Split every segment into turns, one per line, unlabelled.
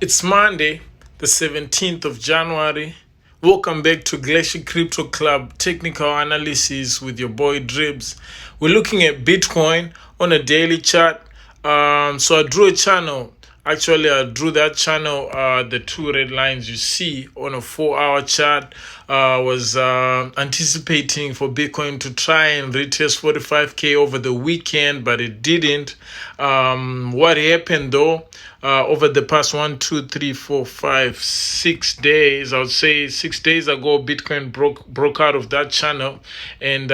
It's Monday, the 17th of January. Welcome back to Glacier Crypto Club Technical Analysis with your boy Dribs. We're looking at Bitcoin on a daily chart. So I drew a channel. Actually, I drew that channel, the two red lines you see on a 4-hour chart. Was anticipating for Bitcoin to try and retest 45K over the weekend, but it didn't. What happened though? Over the past 6 days, I would say 6 days ago, Bitcoin broke out of that channel and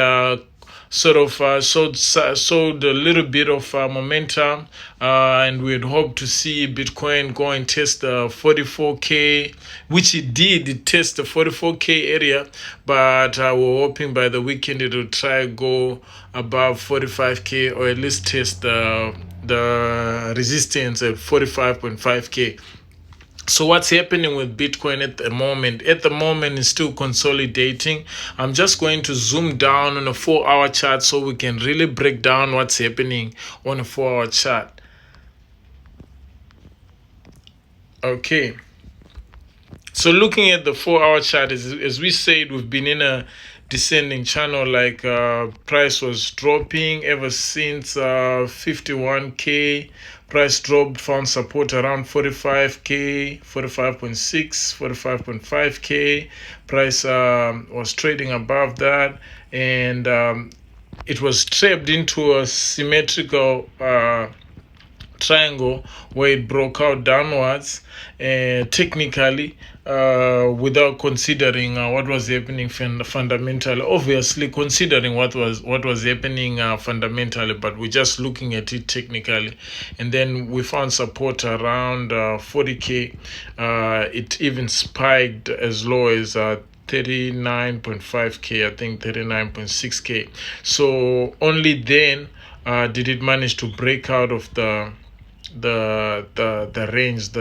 showed a little bit of momentum, and we had hoped to see Bitcoin go and test the 44K, which it did. It tested the 44K area, but we're hoping by the weekend it will try go above 45K, or at least test the resistance at 45.5K. So what's happening with Bitcoin at the moment? At the moment, it's still consolidating. I'm just going to zoom down on a 4-hour chart so we can really break down what's happening on a 4-hour chart. Okay. So looking at the 4-hour chart, as we said, we've been in a descending channel. Like price was dropping ever since 51K. Price dropped, found support around 45K, 45.6, 45.5K. Price was trading above that, and it was trapped into a symmetrical triangle where it broke out downwards, technically, without considering what was happening fundamentally. Obviously considering what was happening fundamentally, but we're just looking at it technically. And then we found support around 40K. It even spiked as low as 39.5K, I think 39.6K. So only then did it manage to break out of the range,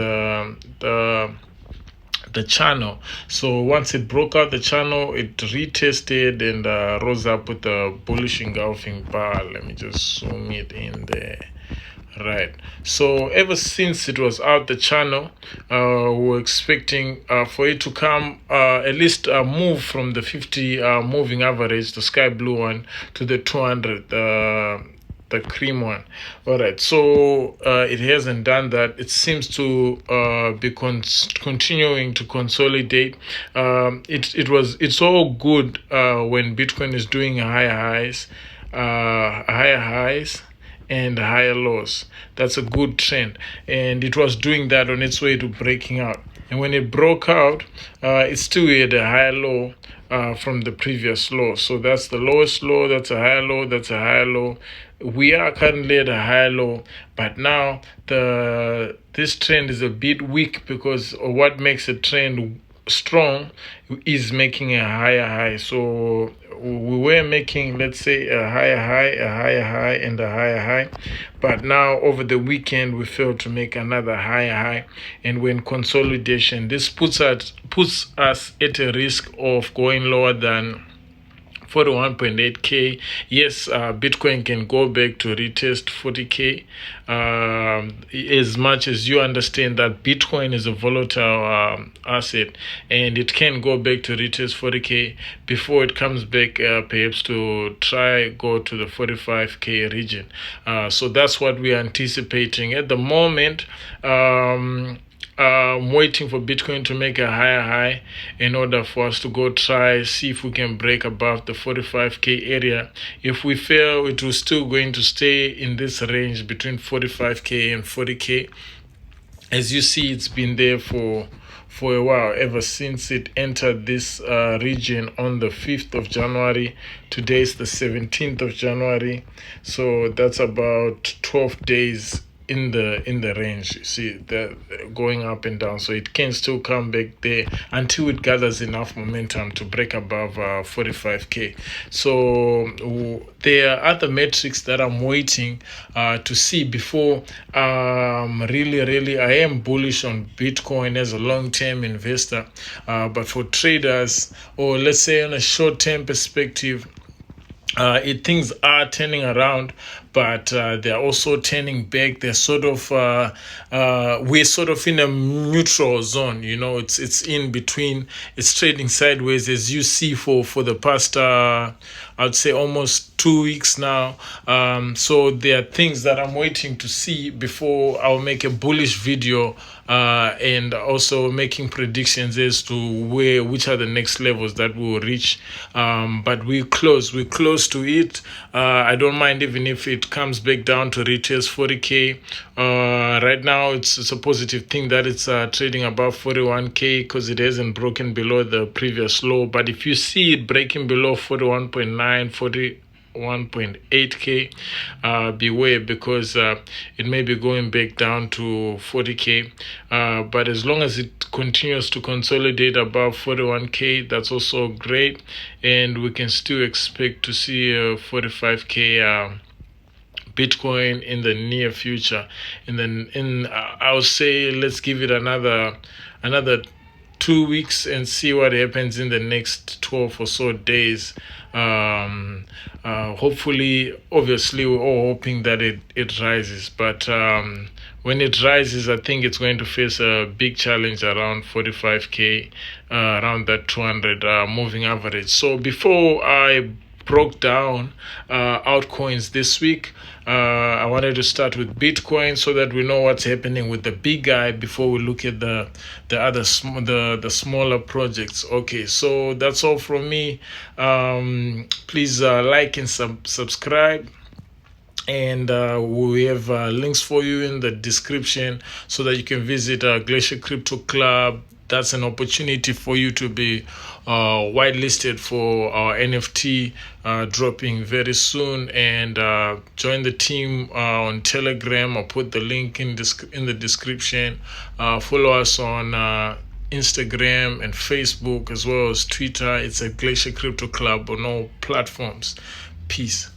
the channel. So once it broke out the channel, it retested and rose up with a bullish engulfing bar. Let me just zoom it in there. Right. So ever since it was out the channel, we were expecting for it to come, at least move from the 50 moving average, the sky blue one, to the 200, the cream one. All right, so it hasn't done that. It seems to be continuing to consolidate. It's all good when Bitcoin is doing higher highs and higher lows. That's a good trend, and it was doing that on its way to breaking out. And when it broke out, it still had a higher low from the previous low. So that's the lowest low, that's a higher low, that's a higher low. We are currently at a higher low, but now this trend is a bit weak, because what makes a trend strong is making a higher high. So we were making, let's say, a higher high, and a higher high, but now over the weekend we failed to make another higher high. And when consolidation, this puts us at a risk of going lower than 41.8K. Yes, Bitcoin can go back to retest 40K, as much as you understand that Bitcoin is a volatile asset, and it can go back to retest 40K before it comes back, perhaps to try go to the 45K region. So that's what we are anticipating at the moment. Waiting for Bitcoin to make a higher high in order for us to go try see if we can break above the 45K area. If we fail, it will still going to stay in this range between 45K and 40K. As you see, it's been there for a while, ever since it entered this region on the 5th of January. Today is the 17th of January, so that's about 12 days in the range. You see that going up and down, so it can still come back there until it gathers enough momentum to break above 45K. So there are other metrics that I'm waiting to see before really I am bullish on Bitcoin as a long-term investor, but for traders, or let's say on a short-term perspective, things are turning around, but they're also turning back. They're sort of we're sort of in a neutral zone. It's in between. It's trading sideways, as you see for the past I'd say almost 2 weeks now. So there are things that I'm waiting to see before I'll make a bullish video, and also making predictions as to which are the next levels that we will reach. But we're close to it. I don't mind even if it comes back down to retest 40k. Right now it's a positive thing that it's trading above 41k, because it hasn't broken below the previous low. But if you see it breaking below 41.9, 41.8k, beware, because it may be going back down to 40k. But as long as it continues to consolidate above 41k, that's also great, and we can still expect to see 45k Bitcoin in the near future. And then I'll say let's give it another 2 weeks and see what happens in the next 12 or so days. Hopefully, obviously, we're all hoping that it rises, but when it rises, I think it's going to face a big challenge around 45k, around that 200 moving average. So before I broke down altcoins this week, I wanted to start with Bitcoin so that we know what's happening with the big guy before we look at the other the smaller projects. Okay, so that's all from me. Please like and subscribe. And we have links for you in the description so that you can visit Glacier Crypto Club. That's an opportunity for you to be whitelisted for our NFT dropping very soon, and join the team on Telegram. I'll put the link in the description. Follow us on Instagram and Facebook, as well as Twitter. It's a Glacier Crypto Club on all platforms. Peace.